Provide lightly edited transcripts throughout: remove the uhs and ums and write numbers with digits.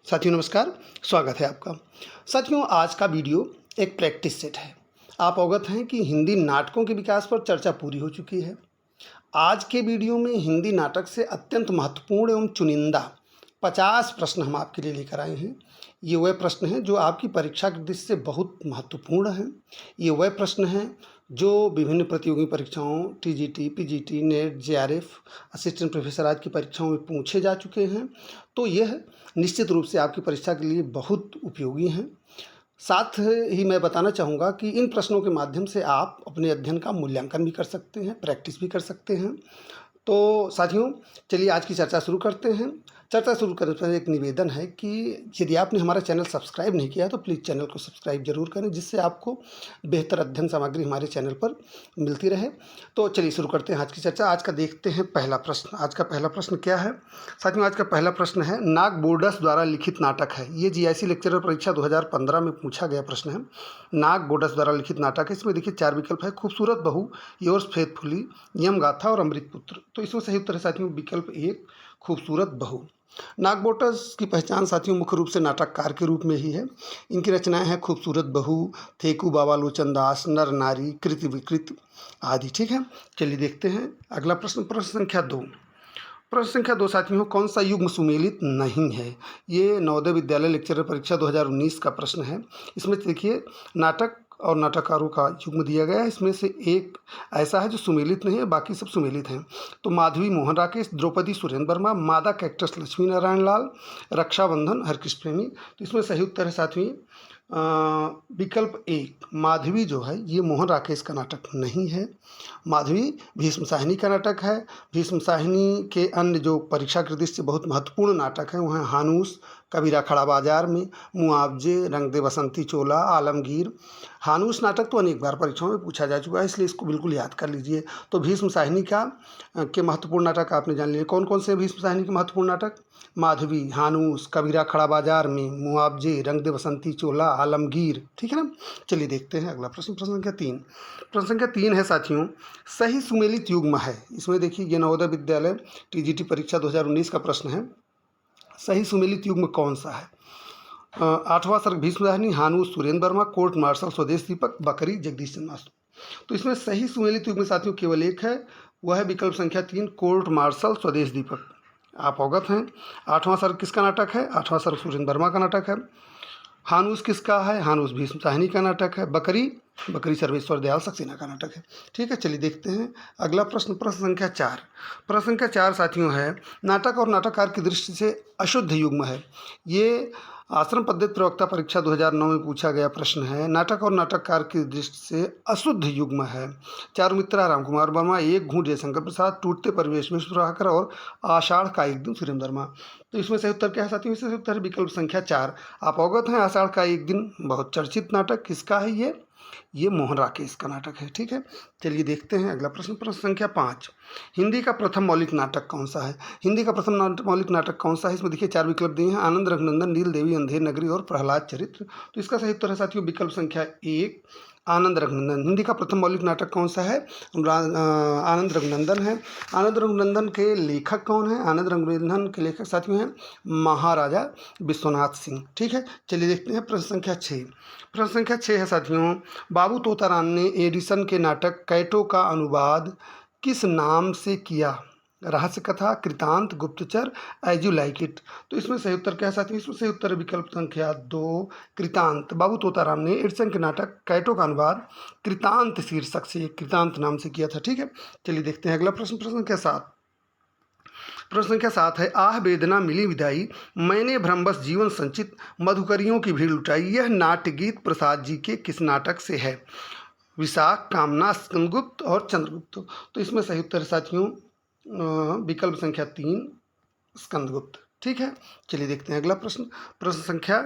साथियों नमस्कार, स्वागत है आपका। साथियों आज का वीडियो एक प्रैक्टिस सेट है। आप अवगत हैं कि हिंदी नाटकों के विकास पर चर्चा पूरी हो चुकी है। आज के वीडियो में हिंदी नाटक से अत्यंत महत्वपूर्ण एवं चुनिंदा 50 प्रश्न हम आपके लिए लेकर आए हैं। ये वह प्रश्न हैं जो आपकी परीक्षा की दृष्टि से बहुत महत्वपूर्ण हैं। ये वह प्रश्न हैं जो विभिन्न प्रतियोगी परीक्षाओं TGT, PGT, net, JRF, assistant professor आदि की परीक्षाओं में पूछे जा चुके हैं। तो यह निश्चित रूप से आपकी परीक्षा के लिए बहुत उपयोगी हैं। साथ ही मैं बताना चाहूँगा कि इन प्रश्नों के माध्यम से आप अपने अध्ययन का मूल्यांकन भी कर सकते हैं, प्रैक्टिस भी कर सकते हैं। तो साथियों चलिए आज की चर्चा शुरू करते हैं। चर्चा शुरू करने से पहले एक निवेदन है कि यदि आपने हमारा चैनल सब्सक्राइब नहीं किया है तो प्लीज़ चैनल को सब्सक्राइब जरूर करें, जिससे आपको बेहतर अध्ययन सामग्री हमारे चैनल पर मिलती रहे। तो चलिए शुरू करते हैं आज की चर्चा। आज का देखते हैं पहला प्रश्न। आज का पहला प्रश्न क्या है साथियों? आज का पहला प्रश्न है, नाग बोर्डस द्वारा लिखित नाटक है। ये जीआईसी लेक्चरर परीक्षा 2015 में पूछा गया प्रश्न है। नाग बोर्डस द्वारा लिखित नाटक है। इसमें देखिए 4 विकल्प है: खूबसूरत बहू, योर्स फेथफुली, यम गाथा और अमृतपुत्र। तो इसमें सही उत्तर है साथियों विकल्प 1, खूबसूरत बहू। नागबोटस की पहचान साथियों मुख्य रूप से नाटककार के रूप में ही है। इनकी रचनाएं हैं खूबसूरत बहू, थेकू बाबा लोचन दास, नर नारी, कृति विकृत आदि। ठीक है, चलिए देखते हैं अगला प्रश्न। प्रश्न संख्या 2। प्रश्न संख्या 2 साथियों, कौन सा युग्म सुमेलित नहीं है? ये नवोदय विद्यालय लेक्चरर परीक्षा 2019 का प्रश्न है। इसमें देखिए नाटक और नाटककारों का युग्म दिया गया है। इसमें से एक ऐसा है जो सुमेलित नहीं है, बाकी सब सुमेलित हैं। तो माधवी मोहन राकेश, द्रौपदी सुरेंद्र वर्मा, मादा कैक्टस लक्ष्मी नारायण लाल, रक्षाबंधन हरकृष्ण प्रेमी। तो इसमें सही उत्तर है साथियों विकल्प 1, माधवी जो है ये मोहन राकेश का नाटक नहीं है। माधवी भीष्म साहिनी का नाटक है। भीष्म साहिनी के अन्य जो परीक्षा की दृष्टि से बहुत महत्वपूर्ण नाटक हैं वो हैं हानूस, कबीरा खड़ा बाजार में, मुआवजे, रंग दे बसंती चोला, आलमगीर। हानूस नाटक तो अनेक बार परीक्षाओं में पूछा जा चुका है, इसलिए इसको बिल्कुल याद कर लीजिए। तो भीष्म साहिनी के महत्वपूर्ण नाटक आपने जान लिए। कौन कौन से भीष्म साहिनी के महत्वपूर्ण नाटक? माधवी, हानूस, कबीरा खड़ा बाजार में, मुआवजे, रंग दे बसंती चोला, आलमगीर। ठीक है ना। चलिए देखते हैं अगला प्रश्न। प्रश्न संख्या 3। प्रश्न संख्या 3 है साथियों, सही सुमेलित युग्म है। इसमें देखिए ये नवोदय विद्यालय टीजीटी परीक्षा 2019 का प्रश्न है। सही सुमेलित युग्म कौन सा है? 8वां सर्ग भीष्म साहिनी, हानूस सुरेंद्र वर्मा, कोर्ट मार्शल स्वदेश दीपक, बकरी जगदीश चंद्र मास्टर। तो इसमें सही सुमेलित युग्म साथियों केवल एक है, वह है विकल्प संख्या 3, कोर्ट मार्शल स्वदेश दीपक। आप अवगत हैं। 8वां सर्ग किसका नाटक है? 8वां सर्ग सुरेंद्र वर्मा का नाटक है। हानूस किसका है? हानूस भीष्म साहिनी का नाटक है। बकरी सर्वेश्वर दयाल सक्सेना का नाटक है। ठीक है, चलिए देखते हैं अगला प्रश्न। प्रश्न संख्या 4। प्रश्न संख्या 4 साथियों है, नाटक और नाटककार की दृष्टि से अशुद्ध युग्म है। ये आश्रम पद्धति प्रवक्ता परीक्षा 2009 में पूछा गया प्रश्न है। नाटक और नाटककार की दृष्टि से अशुद्ध युग्म है: चारुमित्रा रामकुमार वर्मा, एक घूंट जयशंकर प्रसाद, टूटते परिवेश में प्रभाकर और आषाढ़ का एक दिन सुरेंद्र वर्मा। तो इसमें सही उत्तर क्या है साथियों? इसमें सही उत्तर है विकल्प संख्या 4। आप अवगत हैं आषाढ़ का एक दिन बहुत चर्चित नाटक किसका है? ये मोहन राकेश का नाटक है। ठीक है, चलिए देखते हैं अगला प्रश्न। प्रश्न संख्या 5। हिंदी का प्रथम मौलिक नाटक कौन सा है? हिंदी का प्रथम मौलिक नाटक कौन सा है? इसमें देखिए 4 विकल्प दिए हैं: आनंद रघुनंदन, नील देवी, अंधेर नगरी और प्रहलाद चरित्र। तो इसका सही उत्तर है साथियों विकल्प संख्या 1, आनंद रघुनंदन। हिंदी का प्रथम मौलिक नाटक कौन सा है? आनंद रघुनंदन है। आनंद रघुनंदन के लेखक कौन है? आनंद रघुनंदन के लेखक साथियों हैं महाराजा विश्वनाथ सिंह। ठीक है, चलिए देखते हैं प्रश्न संख्या 6। प्रश्न संख्या 6 है साथियों, बाबू तोताराम ने एडिसन के नाटक कैटो का अनुवाद किस नाम से किया? रहस्य कथा, कृतांत, गुप्तचर, एज यू लाइक इट। तो इसमें सही उत्तर क्या है साथियों? इसमें सही उत्तर है विकल्प संख्या 2, कृतांत। बाबू तोताराम ने एडिसन के नाटक कैटो का अनुवाद कृतांत शीर्षक से, कृतांत नाम से किया था। ठीक है, चलिए देखते हैं अगला प्रश्न। प्रश्न संख्या 7। प्रश्न संख्या 7 है, आह वेदना मिली विदाई, मैंने भ्रमवश जीवन संचित, मधुकरियों की भीड़ लुटाई। यह नाट्य गीत प्रसाद जी के किस नाटक से है? विशाख, कामना, स्कंदगुप्त और चंद्रगुप्त। तो इसमें सही उत्तर साथियों विकल्प संख्या 3, स्कंदगुप्त। ठीक है, चलिए देखते हैं अगला प्रश्न। प्रश्न संख्या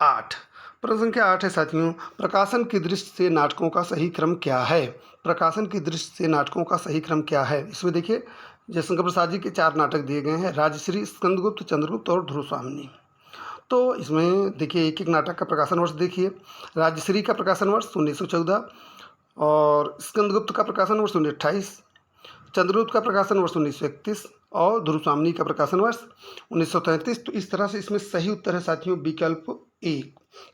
8। प्रश्न संख्या 8 है साथियों, प्रकाशन की दृष्टि से नाटकों का सही क्रम क्या है? प्रकाशन की दृष्टि से नाटकों का सही क्रम क्या है? इसमें देखिए जयशंकर प्रसाद जी के 4 नाटक दिए गए हैं: राजश्री, स्कंदगुप्त, चंद्रगुप्त और ध्रुव स्वामिनी। तो इसमें देखिए एक एक नाटक का प्रकाशन वर्ष देखिए। राजश्री का प्रकाशन वर्ष 1914 और स्कंदगुप्त का प्रकाशन वर्ष 1928। चंद्रगुप्त का प्रकाशन वर्ष 1931 और ध्रुवस्वामिनी का प्रकाशन वर्ष 1933। तो इस तरह से इसमें सही उत्तर है साथियों विकल्प 1,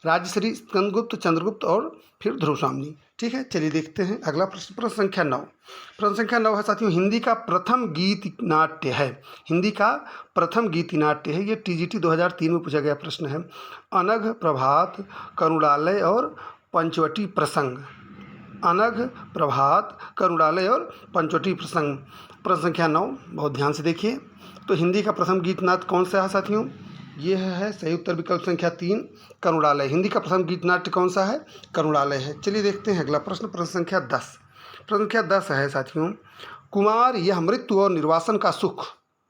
राजश्री, स्कंदगुप्त, चंद्रगुप्त और फिर ध्रुवस्वामिनी। ठीक है, चलिए देखते हैं अगला प्रश्न। प्रश्न संख्या 9। प्रश्न संख्या 9 है साथियों हिंदी का प्रथम गीत नाट्य है। हिंदी का प्रथम गीत नाट्य है, ये टीजीटी 2003 में पूछा गया प्रश्न है। अनघ, प्रभात, करुणालय और पंचवटी प्रसंग। अनघ, प्रभात, करुणालय और पंचवटी प्रसंग। प्रश्न संख्या 9 बहुत ध्यान से देखिए। तो हिंदी का प्रथम गीत नाट्य कौन सा है साथियों? ये है सही उत्तर विकल्प संख्या 3, करुणालय। हिंदी का प्रथम गीत नाट्य कौन सा है? करुणालय है। चलिए देखते हैं अगला प्रश्न। प्रश्न संख्या 10। प्रश्न संख्या 10 है साथियों कुमार, यह मृत्यु और निर्वासन का सुख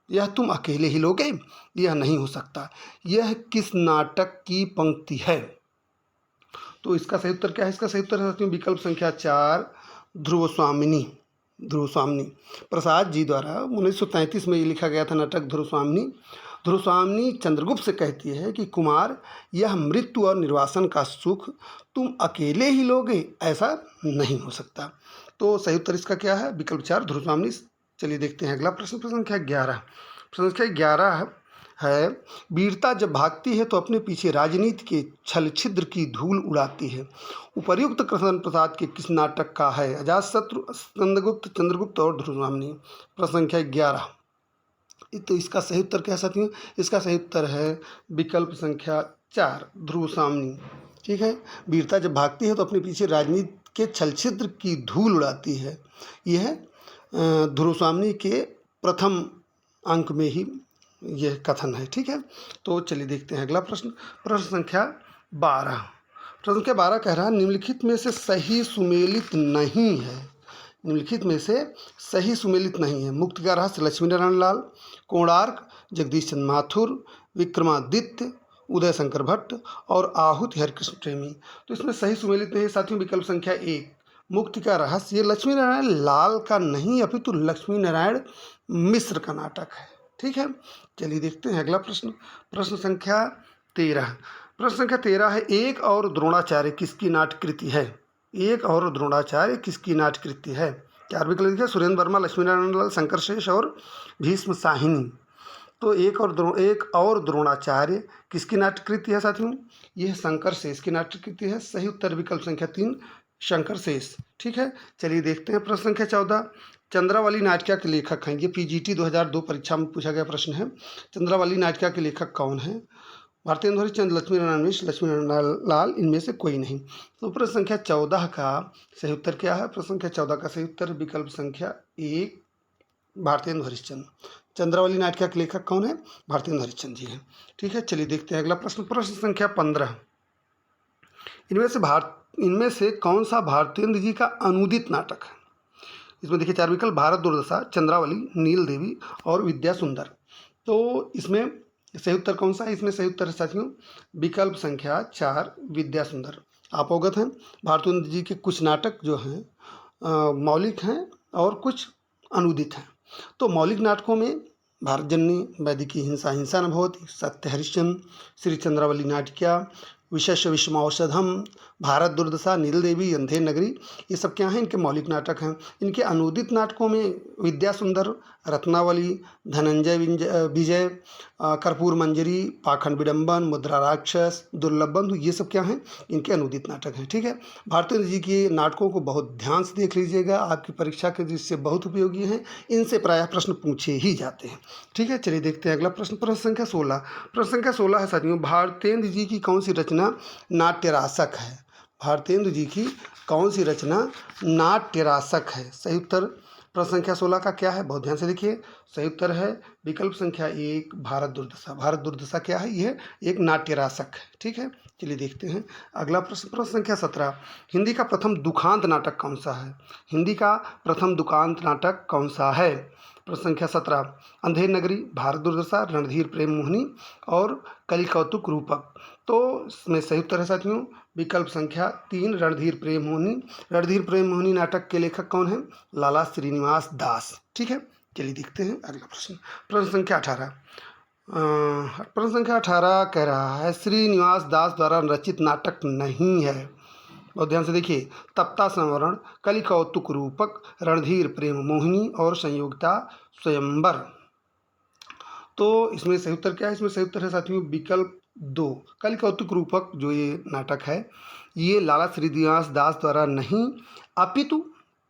यह तुम अकेले ही लोगे, यह नहीं हो सकता, यह किस नाटक की पंक्ति है? तो इसका सही उत्तर क्या है? इसका सही उत्तर है साथियों विकल्प संख्या 4, ध्रुवस्वामिनी। ध्रुवस्वामिनी प्रसाद जी द्वारा 1933 में ये लिखा गया था नाटक ध्रुवस्वामिनी। ध्रुवस्वामिनी चंद्रगुप्त से कहती है कि कुमार, यह मृत्यु और निर्वासन का सुख तुम अकेले ही लोगे, ऐसा नहीं हो सकता। तो सही उत्तर इसका क्या है? विकल्प 4, ध्रुवस्वामिनी। चलिए देखते हैं अगला प्रश्न। प्रश्न संख्या 11। प्रश्न संख्या 11 है वीरता जब भागती है तो अपने पीछे राजनीति के छल छिद्र की धूल उड़ाती है। उपर्युक्त कृष्ण प्रसाद के किस नाटक का है? अजातशत्रु, स्कंदगुप्त, चंद्रगुप्त और ध्रुवस्वामिनी। प्रश्न संख्या 11। तो इसका सही उत्तर क्या है साथियों? इसका सही उत्तर है विकल्प संख्या 4, ध्रुवस्वामिनी। ठीक है, वीरता जब भागती है तो अपने पीछे राजनीति के छल छिद्र की धूल उड़ाती है। यह ध्रुवस्वामिनी के प्रथम अंक में ही यह कथन है। ठीक है, तो चलिए देखते हैं अगला प्रश्न। प्रश्न संख्या 12। प्रश्न संख्या 12 कह रहा है निम्नलिखित में से सही सुमेलित नहीं है। निम्नलिखित में से सही सुमेलित नहीं है। मुक्ति का रहस्य लक्ष्मी नारायण लाल, कोणार्क जगदीश चंद्र माथुर, विक्रमादित्य उदय शंकर भट्ट और आहुति हरिकृष्ण प्रेमी। तो इसमें सही सुमेलित नहीं है साथियों विकल्प संख्या 1, मुक्ति का रहस्य। ये लक्ष्मी नारायण लाल का नहीं अपितु लक्ष्मी नारायण मिश्र का नाटक है। ठीक है, चलिए देखते हैं अगला प्रश्न। प्रश्न संख्या 13। प्रश्न संख्या 13 है एक और द्रोणाचार्य किसकी नाटकृति है? एक और द्रोणाचार्य किसकी नाटकृति है? 4 विकल्प लिखे सुरेंद्र वर्मा, लक्ष्मी नारायण लाल, शंकर शेष और भीष्म साहिनी। तो एक और द्रोणाचार्य किसकी नाटकृति है साथियों? यह शंकर शेष की नाटकृति है। सही उत्तर विकल्प संख्या 3, शंकर शेष। ठीक है, चलिए देखते हैं प्रश्न संख्या 14। चंद्रावली नाटिका के लेखक हैं। ये पीजीटी 2002 परीक्षा में पूछा गया प्रश्न है। चंद्रावली नाटिका के लेखक कौन है? भारतेंदु हरिश्चंद्र, लक्ष्मी नारायण मिश्र, लक्ष्मी नारायण लाल, इनमें से कोई नहीं। तो प्रश्न संख्या 14 का सही उत्तर क्या है? प्रश्न संख्या 14 का सही उत्तर विकल्प संख्या 1, भारतेंदु हरिश्चंद्र। चंद्रावली नाटिका के लेखक कौन है? भारतेंदु हरिश्चंद्र जी हैं। ठीक है, चलिए देखते हैं अगला प्रश्न। प्रश्न संख्या 15। इनमें से कौन सा भारतेंदु जी का अनुदित नाटक है? इसमें देखिए 4 विकल्प भारत दुर्दशा, चंद्रावली, नील देवी और विद्या सुंदर। तो इसमें सही उत्तर कौन सा है? इसमें सही उत्तर है साथियों विकल्प संख्या 4, विद्या सुंदर। आप अवगत हैं भारतेंदु जी के कुछ नाटक जो हैं मौलिक हैं और कुछ अनुदित हैं। तो मौलिक नाटकों में भारत जननी, वैदिकी हिंसा हिंसा न भवति, सत्य हरिश्चंद्र, श्री चंद्रावली नाटिका, विशेष विषमौषधम, भारत दुर्दशा, नील देवी, अंधेर नगरी, ये सब क्या हैं? इनके मौलिक नाटक हैं। इनके अनुदित नाटकों में विद्या सुंदर, रत्नावली, धनंजय विजय, कर्पूर मंजरी, पाखंड विडंबन, मुद्रा राक्षस, दुर्लभ बंधु, ये सब क्या हैं? इनके अनुदित नाटक हैं। ठीक है, भारतेंदु जी के नाटकों को बहुत ध्यान से देख लीजिएगा, आपकी परीक्षा के दृष्टि से बहुत उपयोगी हैं। इनसे प्रायः प्रश्न पूछे ही जाते हैं। ठीक है, चलिए देखते हैं अगला प्रश्न। प्रश्न संख्या 16। प्रश्न संख्या 16 है साथियों भारतेंदु जी की कौन सी रचना नाट्यरासक है? भारतेंदु जी की कौन सी रचना नाट्यरासक है? सही उत्तर प्रश्न संख्या 16 का क्या है? बहुत ध्यान से देखिए। सही उत्तर है विकल्प संख्या 1, भारत दुर्दशा। भारत दुर्दशा क्या है? यह एक नाट्यरासक है। ठीक है, चलिए देखते हैं अगला प्रश्न। प्रश्न संख्या 17। हिंदी का प्रथम दुखांत नाटक कौन सा है? हिंदी का प्रथम दुखांत नाटक कौन सा है? प्रश्न संख्या 17, अंधेर नगरी, भारत दुर्दशा, रणधीर प्रेम मोहिनी और कलि कौतुक रूपक। तो इसमें सही उत्तर है साथियों विकल्प संख्या 3, रणधीर प्रेम मोहिनी। रणधीर प्रेम मोहिनी नाटक के लेखक कौन है? लाला श्रीनिवास दास। ठीक है, चलिए देखते हैं अगला प्रश्न। प्रश्न संख्या 18। प्रश्न संख्या 18 कह रहा है श्रीनिवास दास द्वारा रचित नाटक नहीं है। बहुत ध्यान से देखिए, तप्ता संवरण, कलि कौतुक रूपक, रणधीर प्रेम मोहिनी और संयोगिता स्वयंवर। तो इसमें सही उत्तर क्या है? इसमें सही उत्तर है साथियों विकल्प 2, कलि कौतुक रूपक। जो ये नाटक है ये लाला श्रीनिवास दास द्वारा नहीं अपितु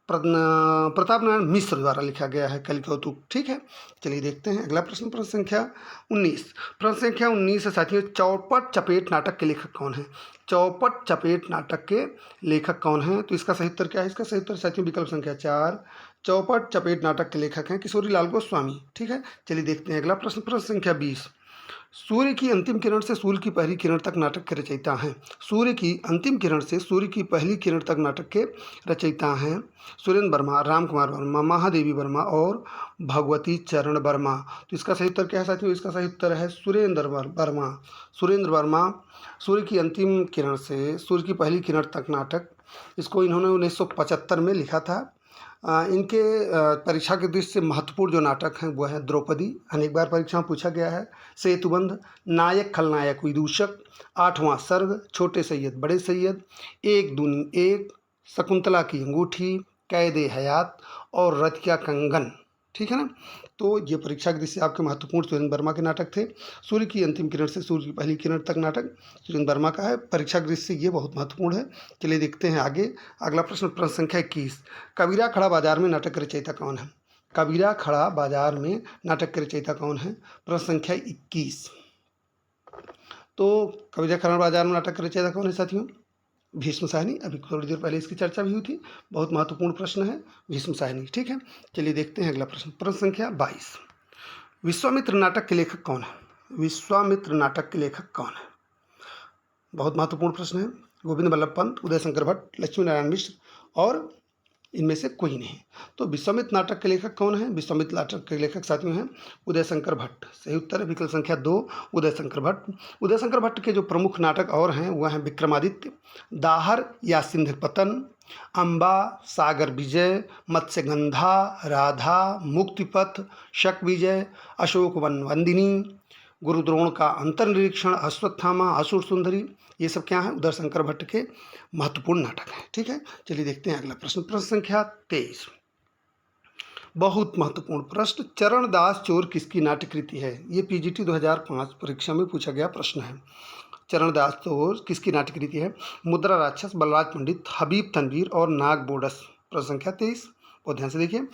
प्रताप नारायण मिश्र द्वारा लिखा गया है, कलि कौतुक। ठीक है, चलिए देखते हैं अगला प्रश्न, प्रश्न संख्या 19। प्रश्न संख्या 19 है साथियों, चौपट चपेट नाटक के लेखक कौन है? चौपट चपेट नाटक के लेखक कौन है? तो इसका सही उत्तर क्या है? इसका सही उत्तर साथियों विकल्प संख्या 4, चौपट चपेट नाटक के लेखक हैं किशोरी लाल गोस्वामी। ठीक है, चलिए देखते हैं अगला प्रश्न, प्रश्न संख्या 20। सूर्य की अंतिम किरण से सूर्य की पहली किरण तक नाटक के रचयिता हैं। सूर्य की अंतिम किरण से सूर्य की पहली किरण तक नाटक के रचयिता हैं सुरेंद्र वर्मा, राम कुमार वर्मा, महादेवी वर्मा और भगवती चरण वर्मा। तो इसका सही उत्तर क्या है साथियों? इसका सही उत्तर है सुरेंद्र वर्मा। सुरेंद्र वर्मा सूर्य की अंतिम किरण से सूर्य की पहली किरण तक नाटक, इसको इन्होंने 1975 में लिखा था। इनके परीक्षा के दृष्टि से महत्वपूर्ण जो नाटक हैं वो है द्रौपदी, अनेक बार परीक्षा में पूछा गया है, सेतुबंध, नायक खलनायक विदूषक, आठवां सर्ग, छोटे सैयद बड़े सैयद, एक दूनी एक, शकुंतला की अंगूठी, कैदे हयात और रथ का कंगन। ठीक है ना, तो ये परीक्षा के दृष्टि से आपके महत्वपूर्ण सुरेंद्र वर्मा के नाटक थे। सूर्य की अंतिम किरण से सूर्य की पहली किरण तक नाटक सुरेंद्र वर्मा का है, परीक्षा के दृष्टि से ये बहुत महत्वपूर्ण है। चलिए देखते हैं आगे अगला प्रश्न, प्रश्न संख्या 21। कबीरा खड़ा बाजार में नाटक के रचयिता कौन है? कबीरा खड़ा बाजार में नाटक के रचयिता कौन है? प्रश्न संख्या 21। तो कबीरा खड़ा बाजार में नाटक के रचयिता कौन है साथियों? भीष्म साहनी। अभी थोड़ी देर पहले इसकी चर्चा भी हुई थी, बहुत महत्वपूर्ण प्रश्न है भीष्म साहनी। ठीक है, चलिए देखते हैं अगला प्रश्न, प्रश्न संख्या 22। विश्वामित्र नाटक के लेखक कौन है? विश्वामित्र नाटक के लेखक कौन है? बहुत महत्वपूर्ण प्रश्न है। गोविंद बल्लभ पंत, उदय शंकर भट्ट, लक्ष्मी नारायण मिश्र और इनमें से कोई नहीं। तो विश्वामित्र नाटक के लेखक कौन है? विश्वामित्र नाटक के लेखक साथियों हैं उदय शंकर भट्ट। सही उत्तर है विकल्प संख्या 2, उदय शंकर भट्ट। उदय शंकर भट्ट के जो प्रमुख नाटक और हैं वह हैं विक्रमादित्य, दाहर या सिंध पतन, अम्बा, सागर विजय, मत्स्यगंधा, राधा, मुक्तिपथ, शक विजय, अशोक वन वंदिनी, गुरुद्रोण का अंतर्निरीक्षण, अश्वत्थामा, असुर सुंदरी। ये सब क्या है? उदय शंकर भट्ट के महत्वपूर्ण नाटक हैं। ठीक है, चलिए देखते हैं अगला प्रश्न, प्रश्न संख्या 23। बहुत महत्वपूर्ण प्रश्न, चरणदास चोर किसकी नाट्य कृति है? ये पीजीटी 2005 परीक्षा में पूछा गया प्रश्न है। चरणदास चोर किसकी नाट्य कृति है? मुद्रा राक्षस, बलराज पंडित, हबीब तनवीर और नाग बोडस। प्रश्न संख्या 23, बहुत ध्यान से देखिए,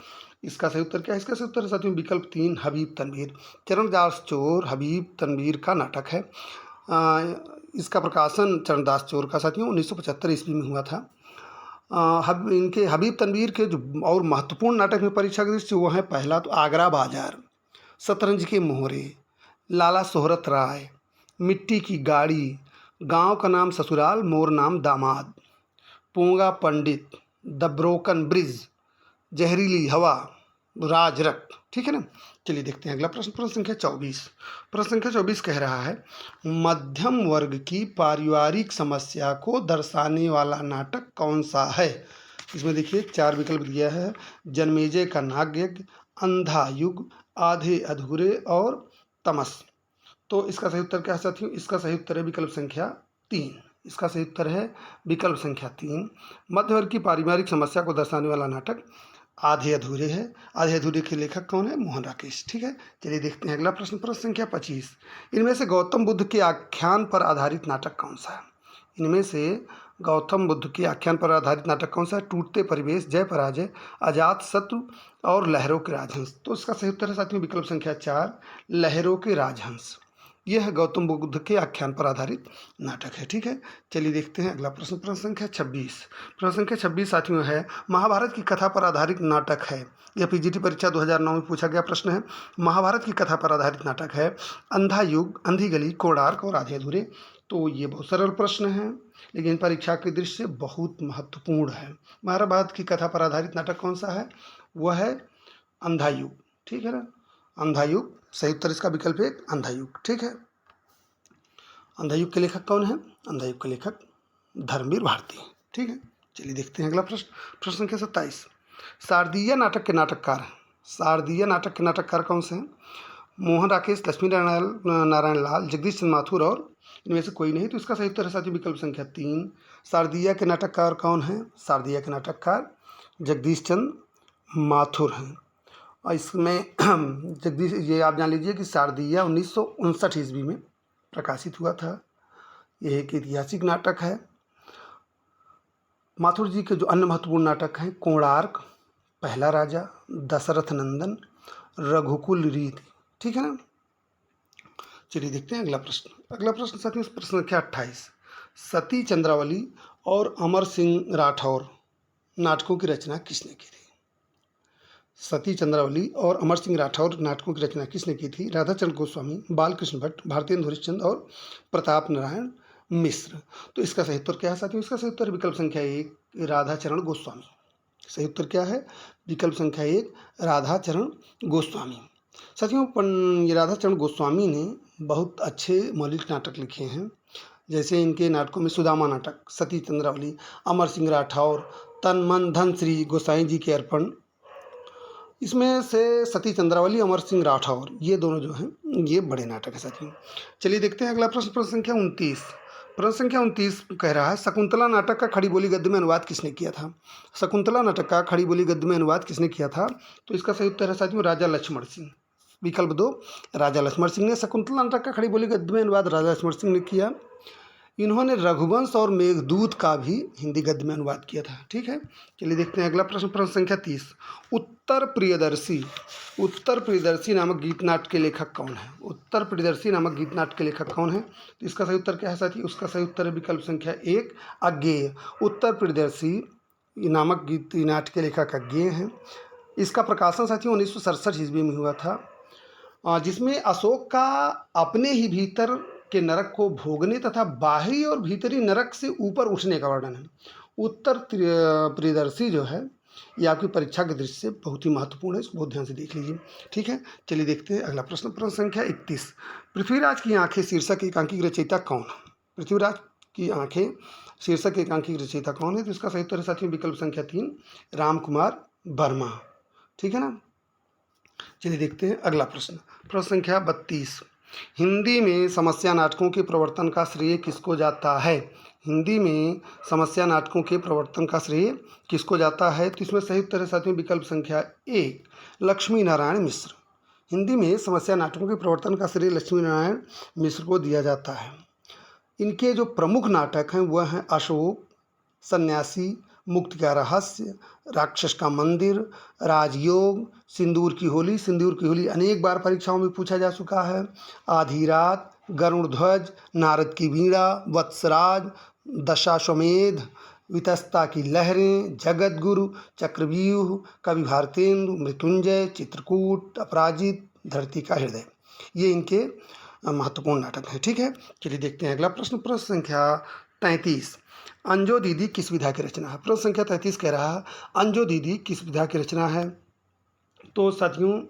इसका सही उत्तर क्या है? इसका सही उत्तर है साथियों विकल्प 3, हबीब तनवीर। चरणदास चोर हबीब तनवीर का नाटक है। इसका प्रकाशन चरणदास चोर का साथियों 1975 ईस्वी में हुआ था। इनके हबीब तनवीर के जो और महत्वपूर्ण नाटक में परीक्षा के दृष्टि से वो है, पहला तो आगरा बाजार, शतरंज के मोहरे, लाला सोहरत राय, मिट्टी की गाड़ी, गांव का नाम ससुराल, मोर नाम दामाद, पोंगा पंडित, द ब्रोकन ब्रिज, जहरीली हवा, राजरक्त। ठीक है ना, चलिए देखते हैं अगला प्रश्न, प्रश्न संख्या 24। प्रश्न संख्या 24 कह रहा है, मध्यम वर्ग की पारिवारिक समस्या को दर्शाने वाला नाटक कौन सा है? इसमें देखिए 4 विकल्प दिया है, जन्मेजय का नागयज्ञ, अंधा युग, आधे अधूरे और तमस। तो इसका सही उत्तर क्या है साथियों? इसका सही उत्तर है विकल्प संख्या 3। इसका सही उत्तर है विकल्प संख्या 3। मध्य वर्ग की पारिवारिक समस्या को दर्शाने वाला नाटक आधे अधूरे है। आधे अधूरे के लेखक कौन है? मोहन राकेश। ठीक है, चलिए देखते हैं अगला प्रश्न, प्रश्न संख्या 25। इनमें से गौतम बुद्ध के आख्यान पर आधारित नाटक कौन सा है? इनमें से गौतम बुद्ध के आख्यान पर आधारित नाटक कौन सा है? टूटते परिवेश, जय पराजय, अजात शत्रु और लहरों के राजहंस। तो इसका सही उत्तर है साथियों विकल्प संख्या 4, लहरों के राजहंस। यह गौतम बुद्ध के आख्यान पर आधारित नाटक है। ठीक है, चलिए देखते हैं अगला प्रश्न, प्रश्न संख्या 26। प्रश्न संख्या 26 साथियों है, महाभारत की कथा पर आधारित नाटक है। यह पीजीटी परीक्षा 2009 में पूछा गया प्रश्न है। महाभारत की कथा पर आधारित नाटक है अंधा युग, अंधी गली, कोणार्क और आधे अधूरे। तो ये बहुत सरल प्रश्न है लेकिन परीक्षा की दृष्टि से बहुत महत्वपूर्ण है। महाभारत की कथा पर आधारित नाटक कौन सा है? वह है अंधा युग। ठीक है ना, अंधा युग। सही उत्तर इसका विकल्प 1, अंधा युग। ठीक है, अंधा युग के लेखक कौन है? अंधा युग के लेखक धर्मवीर भारती। ठीक है, चलिए देखते हैं अगला प्रश्न, प्रश्न संख्या 27। शारदीय नाटक के नाटककार, शारदीय नाटक के नाटककार कौन से हैं? मोहन राकेश, लक्ष्मी नारायण लाल, जगदीश चंद्र माथुर और इनमें से कोई नहीं, तो इसका सही उत्तर है साथियों विकल्प संख्या 3। शारदीया के नाटककार कौन हैं? शारदीया के नाटककार जगदीश चंद्र माथुर हैं। और इसमें जगदीश, ये आप जान लीजिए कि शारदीया 1959 ईस्वी में प्रकाशित हुआ था। यह एक ऐतिहासिक नाटक है। माथुर जी के जो अन्य महत्वपूर्ण नाटक हैं कोणार्क, पहला राजा, दशरथ नंदन, रघुकुल रीति। ठीक है ना। चलिए देखते हैं अगला प्रश्न। अगला प्रश्न साथियों प्रश्न संख्या 28। सती चंद्रावली और अमर सिंह राठौर नाटकों की रचना किसने की थी? सती चंद्रावली और अमर सिंह राठौर नाटकों की रचना किसने की थी? राधाचंद्र गोस्वामी, बालकृष्ण भट्ट, भारतेंदु हरिश्चंद्र और प्रताप नारायण मिश्र। तो इसका सही उत्तर क्या है साथियों? इसका सही उत्तर विकल्प संख्या 1 राधाचरण गोस्वामी। सही उत्तर क्या है? विकल्प संख्या 1 राधाचरण गोस्वामी। साथियों ये राधाचरण गोस्वामी ने बहुत अच्छे मौलिक नाटक लिखे हैं। जैसे इनके नाटकों में सुदामा नाटक, सती चंद्रावली, अमर सिंह राठौर, तन मन धन श्री गोसाई जी के अर्पण। इसमें से सती चंद्रावली, अमर सिंह राठौर, ये दोनों जो हैं ये बड़े नाटक है साथियों। चलिए देखते हैं अगला प्रश्न। प्रश्न संख्या 29। प्रश्न संख्या 29 कह रहा है शकुंतला नाटक का खड़ी बोली गद्य में अनुवाद किसने किया था? शकुंतला नाटक का खड़ी बोली गद्य में अनुवाद किसने किया था? तो इसका सही उत्तर है साथियों राजा लक्ष्मण सिंह। विकल्प 2 राजा लक्ष्मण सिंह ने शकुंतला नाटक का खड़ी बोली गद्य में अनुवाद राजा लक्ष्मण सिंह ने किया। इन्होंने रघुवंश और मेघदूत का भी हिंदी गद्य में अनुवाद किया था। ठीक है। चलिए देखते हैं अगला प्रश्न। प्रश्न संख्या 30। उत्तर प्रियदर्शी नामक गीत नाट्य के लेखक कौन है? उत्तर प्रियदर्शी नामक गीत नाट्य के लेखक कौन है? तो इसका सही उत्तर क्या है साथी? उसका सही उत्तर है विकल्प संख्या 1 अज्ञेय। उत्तर प्रियदर्शी नामक गीत नाट्य के लेखक अज्ञेय हैं। इसका प्रकाशन साथियों 1967 ईस्वी में हुआ था, जिसमें अशोक का अपने ही भीतर के नरक को भोगने तथा बाहरी और भीतरी नरक से ऊपर उठने का वर्णन है। उत्तर प्रियदर्शी जो है ये आपकी परीक्षा की दृष्टि से बहुत ही महत्वपूर्ण है, इसको बहुत ध्यान से देख लीजिए। ठीक है। चलिए देखते हैं अगला प्रश्न। प्रश्न संख्या 31। पृथ्वीराज की आंखें शीर्षक एकांकी की रचयिता कौन है? पृथ्वीराज की आंखें शीर्षक एकांकी की रचयिता कौन है? तो इसका सही उत्तर है साथियों विकल्प संख्या 3 राम कुमार वर्मा। ठीक है ना। चलिए देखते हैं अगला प्रश्न। प्रश्न संख्या 32। हिंदी में समस्या नाटकों के प्रवर्तन का श्रेय किसको जाता है? हिंदी में समस्या नाटकों के प्रवर्तन का श्रेय किसको जाता है? तो इसमें सही उत्तर है साथियों विकल्प संख्या 1 लक्ष्मी नारायण मिश्र। हिंदी में समस्या नाटकों के प्रवर्तन का श्रेय लक्ष्मी नारायण मिश्र को दिया जाता है। इनके जो प्रमुख नाटक हैं वह हैं अशोक, सन्यासी, मुक्ति का रहस्य, राक्षस का मंदिर, राजयोग, सिंदूर की होली। सिंदूर की होली अनेक बार परीक्षाओं में पूछा जा चुका है। आधी रात, गरुड़ ध्वज, नारद की वीणा, वत्सराज, दशाश्वमेध, वितस्ता की लहरें, जगत गुरु, चक्रव्यूह, कवि भारतेंदु, मृत्युंजय, चित्रकूट, अपराजित, धरती का हृदय। ये इनके महत्वपूर्ण नाटक हैं। ठीक है। चलिए देखते हैं अगला प्रश्न। प्रश्न संख्या 33। अंजो दीदी किस विधा की रचना है? प्रश्न संख्या 33 कह रहा है अंजो दीदी किस विधा की रचना है? तो साथियों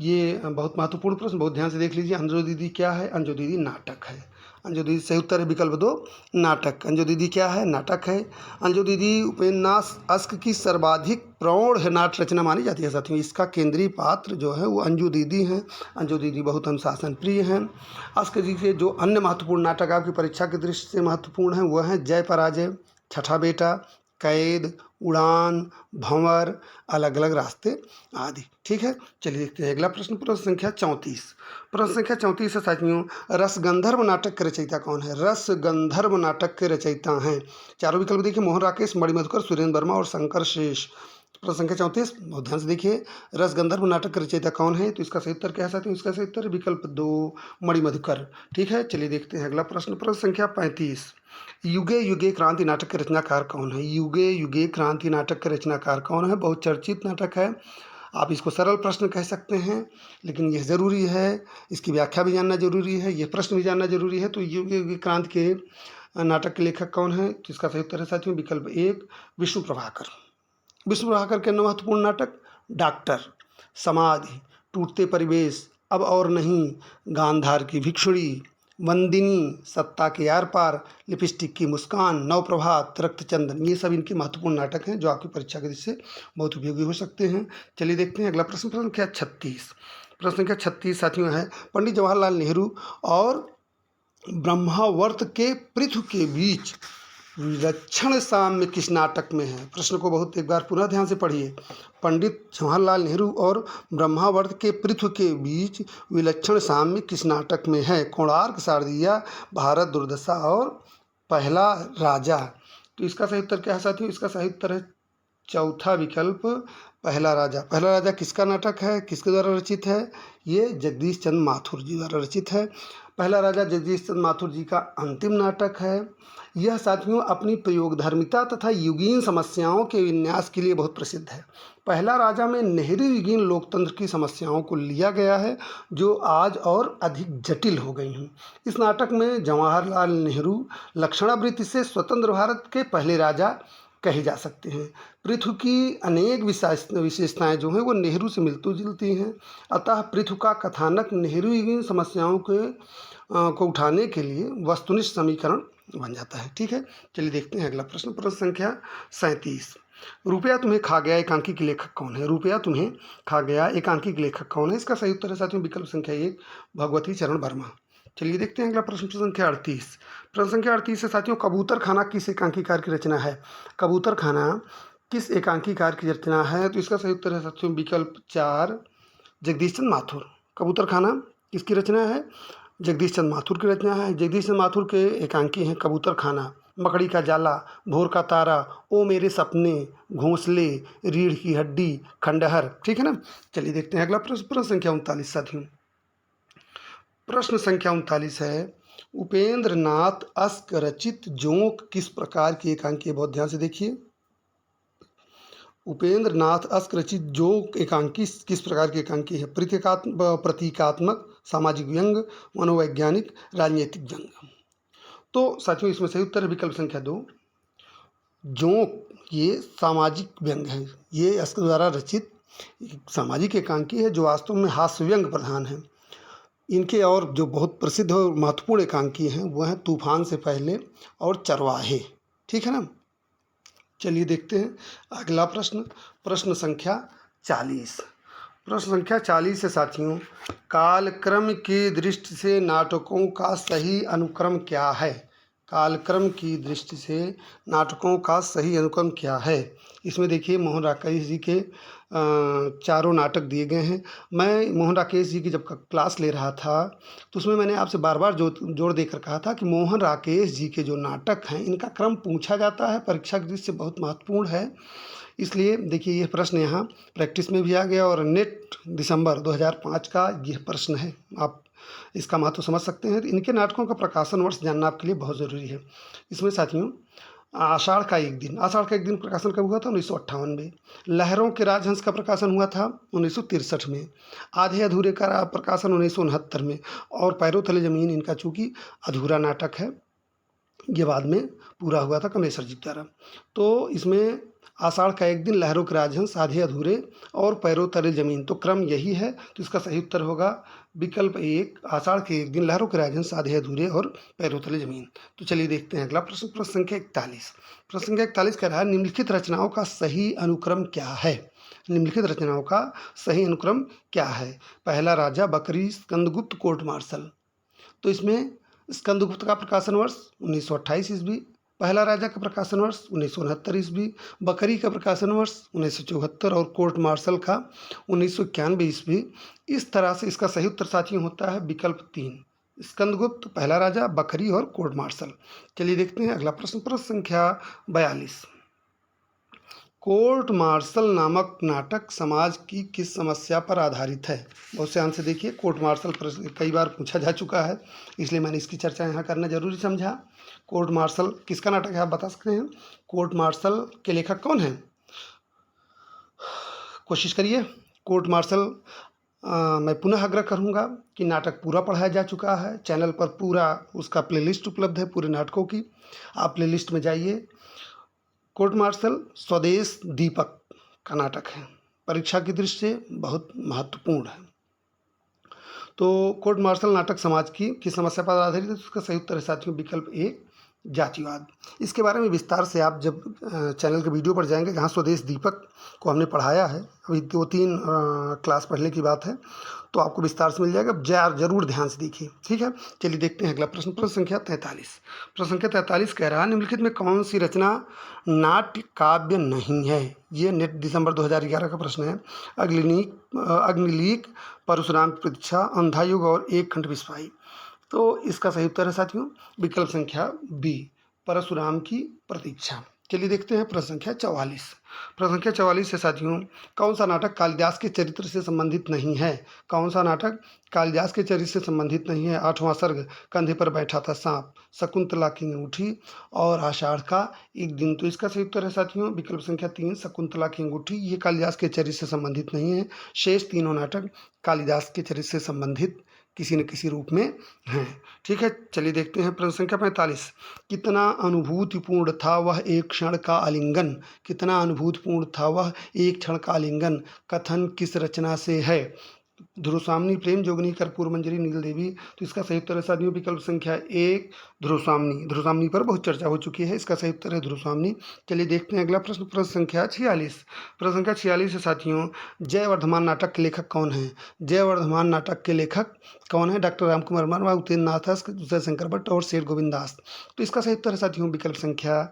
ये बहुत महत्वपूर्ण प्रश्न, बहुत ध्यान से देख लीजिए। अंजो दीदी क्या है? अंजो दीदी नाटक है। अंजो दीदी सही उत्तर है विकल्प 2 नाटक। अंजो दीदी क्या है? नाटक है। अंजो दीदी उपन्यास अश्क की सर्वाधिक प्रौढ़ नाट्य रचना मानी जाती है साथियों। इसका केंद्रीय पात्र जो है वो अंजू दीदी हैं। अंजू दीदी बहुत अनुशासन प्रिय हैं। अश्क जी के जो अन्य महत्वपूर्ण नाटक आपकी परीक्षा की दृष्टि से महत्वपूर्ण हैं वह हैं जय पराजय, छठा बेटा, कैद, उड़ान, भंवर, अलग अलग रास्ते आदि। ठीक है। चलिए देखते हैं अगला प्रश्न। प्रश्न संख्या 34। प्रश्न संख्या 34 है साथियों रसगंधर्व नाटक के रचयिता कौन है? रसगंधर्व नाटक के रचयिता हैं, चारों विकल्प देखिए, मोहन राकेश, मणिमधुकर, सुरेंद्र वर्मा और शंकर शेष। प्रश्न संख्या 34 बहुत ध्यान से देखिए, रसगंधर्व नाटक के रचयिता कौन है? तो इसका सही उत्तर क्या है साथियों? इसका सही उत्तर विकल्प 2 मणिमधुकर। ठीक है। चलिए देखते हैं अगला प्रश्न। प्रश्न संख्या 35। युगे युगे क्रांति नाटक के रचनाकार कौन है? युगे युगे क्रांति नाटक के रचनाकार कौन है? बहुत चर्चित नाटक है। आप इसको सरल प्रश्न कह सकते हैं, लेकिन यह ज़रूरी है, इसकी व्याख्या भी जानना जरूरी है, यह प्रश्न भी जानना जरूरी है। तो युगे युगे क्रांति के नाटक के लेखक कौन है? तो इसका सही उत्तर है साथियों विकल्प 1 विष्णु प्रभाकर। विष्णु प्रभाकर के अन्य महत्वपूर्ण नाटक डॉक्टर, समाधि, टूटते परिवेश, अब और नहीं, गांधार की भिक्षुणी, वंदिनी, सत्ता के आर पार, लिपस्टिक की मुस्कान, नवप्रभात, रक्तचंदन, ये सब इनके महत्वपूर्ण नाटक हैं जो आपकी परीक्षा के दृष्टि से बहुत उपयोगी हो सकते हैं। चलिए देखते हैं अगला प्रश्न। प्रश्न संख्या 36। प्रश्न संख्या 36 साथियों है पंडित जवाहरलाल नेहरू और ब्रह्मावर्त के पृथु के बीच विलक्षण साम्य किस नाटक में है? प्रश्न को बहुत एक बार पुनः ध्यान से पढ़िए। पंडित जवाहरलाल नेहरू और ब्रह्मावर्त के पृथु के बीच विलक्षण साम्य किस नाटक में है? कोणार्क, शारदीय, भारत दुर्दशा और पहला राजा। तो इसका सही उत्तर क्या है साथियों? इसका सही उत्तर है चौथा विकल्प, पहला राजा। पहला राजा किसका नाटक है, किसके द्वारा रचित है? ये जगदीश चंद्र माथुर जी द्वारा रचित है। पहला राजा जगदीश चंद्र माथुर जी का अंतिम नाटक है। यह साथियों अपनी प्रयोगधर्मिता तथा युगीन समस्याओं के विन्यास के लिए बहुत प्रसिद्ध है। पहला राजा में नेहरू युगीन लोकतंत्र की समस्याओं को लिया गया है जो आज और अधिक जटिल हो गई हैं। इस नाटक में जवाहरलाल नेहरू लक्षणावृत्ति से स्वतंत्र भारत के पहले राजा कहे जा सकते हैं। पृथु की अनेक विशेषताएं जो हैं वो नेहरू से मिलती जुलती हैं। अतः पृथु का कथानक नेहरू युगीन समस्याओं को उठाने के लिए वस्तुनिष्ठ समीकरण बन जाता है। ठीक है, चलिए देखते हैं अगला प्रश्न। प्रश्न संख्या 37। रुपया तुम्हें खा गया एकांकी के लेखक कौन है? रुपया तुम्हें खा गया एकांकी के लेखक कौन है? इसका सही उत्तर है साथियों विकल्प संख्या 1, भगवती चरण वर्मा। चलिए देखते हैं अगला प्रश्न संख्या 38। प्रश्न संख्या 38 से साथियों कबूतर खाना किस एकांकीकार की रचना है? कबूतर खाना किस एकांकीकार की रचना है? तो इसका सही उत्तर है साथियों विकल्प 4, जगदीश चंद्र माथुर। कबूतर खाना किसकी रचना है? जगदीश चंद्र माथुर की रचना है। जगदीश चंद्र माथुर के एकांकी हैं कबूतर खाना, मकड़ी का जाला, भोर का तारा, ओ मेरे सपने, घोंसले, रीढ़ की हड्डी, खंडहर। ठीक है ना। चलिए देखते हैं अगला प्रश्न। प्रश्न संख्या 39 साथियों। प्रश्न संख्या 39 है उपेंद्र नाथ अस्क रचित जोंक किस प्रकार की एकांकी है? बहुत ध्यान से देखिए। उपेंद्र नाथ अस्क रचित जोंक एकांकी किस प्रकार की एकांकी है? प्रतीकात्मक, सामाजिक व्यंग, मनोवैज्ञानिक, राजनीतिक व्यंग। तो साथियों इसमें सही उत्तर है विकल्प संख्या 2, जोंक। ये सामाजिक व्यंग है। ये अस्क द्वारा रचित सामाजिक एकांकी है जो वास्तव में हास्य व्यंग प्रधान है। इनके और जो बहुत प्रसिद्ध और महत्वपूर्ण एकांकी हैं वो हैं तूफान से पहले और चरवाहे। ठीक है ना। चलिए देखते हैं अगला प्रश्न। प्रश्न संख्या 40। प्रश्न संख्या 40 से साथियों कालक्रम की दृष्टि से नाटकों का सही अनुक्रम क्या है? कालक्रम की दृष्टि से नाटकों का सही अनुक्रम क्या है? इसमें देखिए मोहन राकेश जी के चारों नाटक दिए गए हैं। मैं मोहन राकेश जी की जब क्लास ले रहा था तो उसमें मैंने आपसे बार बार जोड़ देकर कहा था कि मोहन राकेश जी के जो नाटक हैं इनका क्रम पूछा जाता है, परीक्षा की दृष्टि से बहुत महत्वपूर्ण है। इसलिए देखिए यह प्रश्न यहाँ प्रैक्टिस में भी आ गया और नेट दिसंबर 2005 का यह प्रश्न है। आप इसका महत्व समझ सकते हैं। इनके नाटकों का प्रकाशन वर्ष जानना आपके लिए बहुत ज़रूरी है। इसमें साथियों आषाढ़ का एक दिन प्रकाशन कब हुआ था? 1958 में। लहरों के राजहंस का प्रकाशन हुआ था 1963 में। आधे अधूरे का प्रकाशन 1969 में। और पैरों तले ज़मीन इनका चूँकि अधूरा नाटक है, ये बाद में पूरा हुआ था कमलेश्वर जी द्वारा। तो इसमें आषाढ़ का एक दिन, लहरों के राजहंस, आधे अधूरे और पैरों तले जमीन, तो क्रम यही है। तो इसका सही उत्तर होगा विकल्प 1, आषाढ़ के एक दिन, लहरों के राजहंस, आधे अधूरे और पैरों तले जमीन। तो चलिए देखते हैं अगला प्रश्न। प्रश्न संख्या 41। प्रश्न संख्या 41 कह रहा है निम्नलिखित रचनाओं का सही अनुक्रम क्या है? निम्नलिखित रचनाओं का सही अनुक्रम क्या है? पहला राजा, बकरी, स्कंदगुप्त, कोर्ट मार्शल। तो इसमें स्कंदगुप्त का प्रकाशन वर्ष 1928 ईस्वी, पहला राजा का प्रकाशन वर्ष 1969 ईस्वी, बकरी का प्रकाशन वर्ष 1974 और कोर्ट मार्शल का 1991 ईस्वी। इस तरह से इसका सही उत्तर साथियों होता है विकल्प 3, स्कंदगुप्त, पहला राजा, बकरी और कोर्ट मार्शल। चलिए देखते हैं अगला प्रश्न। प्रश्न संख्या 42। कोर्ट मार्शल नामक नाटक समाज की किस समस्या पर आधारित है? बहुत ध्यान से देखिए। कोर्ट मार्शल कई बार पूछा जा चुका है, इसलिए मैंने इसकी चर्चा यहाँ करना जरूरी समझा। कोर्ट मार्शल किसका नाटक है आप बता सकते हैं? कोर्ट मार्शल के लेखक कौन हैं? कोशिश करिए। कोर्ट मार्शल मैं पुनः आग्रह करूँगा कि नाटक पूरा पढ़ाया जा चुका है। चैनल पर पूरा उसका प्लेलिस्ट उपलब्ध है पूरे नाटकों की। आप प्लेलिस्ट में जाइए। कोर्ट मार्शल स्वदेश दीपक का नाटक है, परीक्षा की दृष्टि से बहुत महत्वपूर्ण है। तो कोर्ट मार्शल नाटक समाज की किस समस्या पर आधारित है? उसका सही उत्तर है साथियों विकल्प 1, जातिवाद। इसके बारे में विस्तार से आप जब चैनल के वीडियो पर जाएंगे, जहाँ स्वदेश दीपक को हमने पढ़ाया है, अभी 2-3 क्लास पढ़ने की बात है, तो आपको विस्तार से मिल जाएगा। जरूर ध्यान से देखिए, ठीक है। चलिए देखते हैं अगला प्रश्न। प्रश्न संख्या 43। प्रश्न संख्या 43 कह रहा है, निम्नलिखित में कौन सी रचना नाट्य काव्य नहीं है? ये नेट दिसंबर 2011 का प्रश्न है। अग्निलीक, परशुराम की प्रतीक्षा, अंधा युग और एक खंड विस्फाई। तो इसका सही उत्तर है साथियों विकल्प संख्या बी, परशुराम की प्रतीक्षा। चलिए देखते हैं प्रश्न संख्या 44। प्रश्न संख्या 44 से साथियों, कौन सा नाटक कालिदास के चरित्र से संबंधित नहीं है? कौन सा नाटक कालिदास के चरित्र से संबंधित नहीं है? 8वां सर्ग, कंधे पर बैठा था सांप, शकुंतला की अंगूठी और आषाढ़ का एक दिन। तो इसका सही उत्तर है साथियों विकल्प संख्या 3, शकुंतला की अंगूठी। ये कालिदास के चरित्र से संबंधित नहीं है। शेष तीनों नाटक कालिदास के चरित्र से संबंधित किसी न किसी रूप में हैं, ठीक है। चलिए देखते हैं प्रश्न संख्या 45। कितना अनुभूतिपूर्ण था वह एक क्षण का आलिंगन? कितना अनुभूतिपूर्ण था वह एक क्षण का आलिंगन? कथन किस रचना से है? ध्रुवसामनी, प्रेम जोगनी, कर्पूर मंजरी, नील देवी। तो इसका सही उत्तर है साथियों विकल्प संख्या 1, ध्रुवसामनी। ध्रुवसामनी पर बहुत चर्चा हो चुकी है, इसका सही उत्तर है ध्रुवसामनी। चलिए देखते हैं अगला प्रश्न। प्रश्न संख्या 46। प्रश्न संख्या 46 है साथियों, जयवर्धमान नाटक के लेखक कौन है? जयवर्धमान नाटक के लेखक कौन है? डॉक्टर रामकुमार वर्मा, उपेंद्र नाथ, जयशंकर भट्ट और शेर गोविंद दास। तो इसका सही उत्तर है साथियों विकल्प संख्या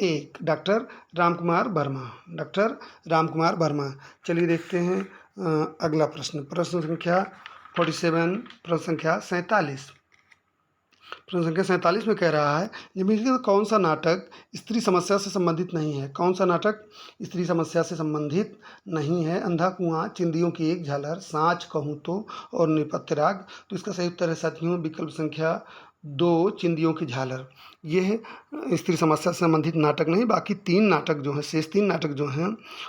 1, डॉक्टर रामकुमार वर्मा। डॉक्टर रामकुमार वर्मा। चलिए देखते हैं अगला प्रश्न। प्रश्न संख्या 47। प्रश्न संख्या 47। प्रश्न संख्या 47 में कह रहा है, निम्नलिखित में कौन सा नाटक स्त्री समस्या से संबंधित नहीं है? कौन सा नाटक स्त्री समस्या से संबंधित नहीं है? अंधा कुआं, चिंदियों की एक झालर, साँच कहूँ तो और नेपथ्य राग। तो इसका सही उत्तर है साथियों विकल्प संख्या 2, चिंदियों की झालर। यह स्त्री समस्या से संबंधित नाटक नहीं, बाकी 3 नाटक जो हैं, शेष 3 नाटक जो हैं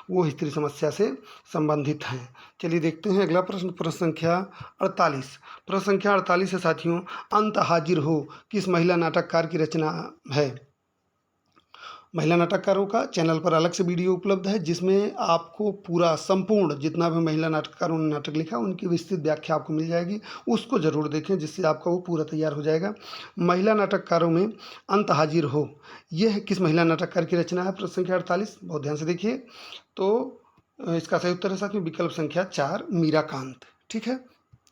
वो स्त्री समस्या से संबंधित हैं। चलिए देखते हैं अगला प्रश्न। प्रश्न संख्या 48। प्रश्न संख्या 48 से साथियों, अंत हाजिर हो किस महिला नाटककार की रचना है? महिला नाटककारों का चैनल पर अलग से वीडियो उपलब्ध है, जिसमें आपको पूरा संपूर्ण जितना भी महिला नाटककारों ने नाटक लिखा उनकी विस्तृत व्याख्या आपको मिल जाएगी। उसको ज़रूर देखें, जिससे आपका वो पूरा तैयार हो जाएगा। महिला नाटककारों में अंत हाजिर हो, यह किस महिला नाटककार की रचना है? प्रश्न संख्या 48, बहुत ध्यान से देखिए। तो इसका सही उत्तर है साथियों विकल्प संख्या 4, मीराकांत, ठीक है।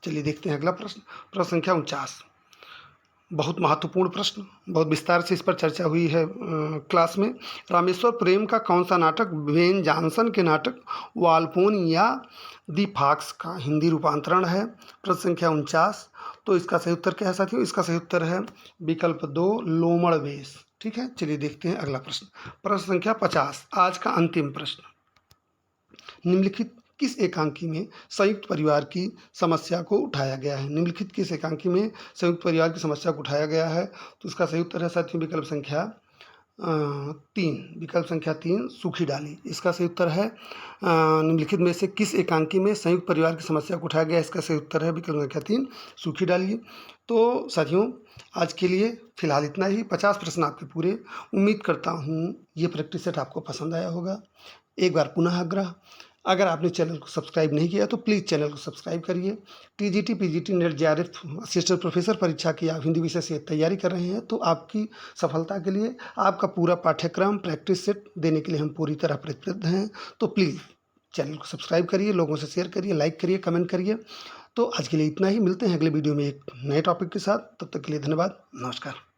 चलिए देखते हैं अगला प्रश्न। प्रश्न संख्या 49। बहुत महत्वपूर्ण प्रश्न, बहुत विस्तार से इस पर चर्चा हुई है क्लास में। रामेश्वर प्रेम का कौन सा नाटक बेन जॉनसन के नाटक वाल्पोन या दी फॉक्स का हिंदी रूपांतरण है? प्रश्न संख्या 49। तो इसका सही उत्तर क्या है साथियों? इसका सही उत्तर है विकल्प 2, लोमड़ वेश, ठीक है। चलिए देखते हैं अगला प्रश्न। प्रश्न संख्या 50, आज का अंतिम प्रश्न। निम्नलिखित किस एकांकी में संयुक्त परिवार की समस्या को उठाया गया है? निम्नलिखित किस एकांकी में संयुक्त परिवार की समस्या को उठाया गया है? तो इसका सही उत्तर है साथियों विकल्प संख्या 3, विकल्प संख्या 3, सूखी डाली। इसका सही उत्तर है निम्नलिखित में से किस एकांकी में संयुक्त परिवार की समस्या को उठाया गया? इसका सही उत्तर है विकल्प संख्या 3, सूखी डाली। तो साथियों आज के लिए फिलहाल इतना ही। 50 प्रश्न आपके पूरे। उम्मीद करता हूँ ये प्रैक्टिस सेट आपको पसंद आया होगा। एक बार पुनः आग्रह, अगर आपने चैनल को सब्सक्राइब नहीं किया तो प्लीज़ चैनल को सब्सक्राइब करिए। TGT, PGT, net, JRF, assistant professor परीक्षा की आप हिंदी विषय से तैयारी कर रहे हैं, तो आपकी सफलता के लिए आपका पूरा पाठ्यक्रम प्रैक्टिस सेट देने के लिए हम पूरी तरह प्रतिबद्ध हैं। तो प्लीज़ चैनल को सब्सक्राइब करिए, लोगों से शेयर करिए, लाइक करिए, कमेंट करिए। तो आज के लिए इतना ही। मिलते हैं अगले वीडियो में एक नए टॉपिक के साथ। तब तक के लिए धन्यवाद। नमस्कार।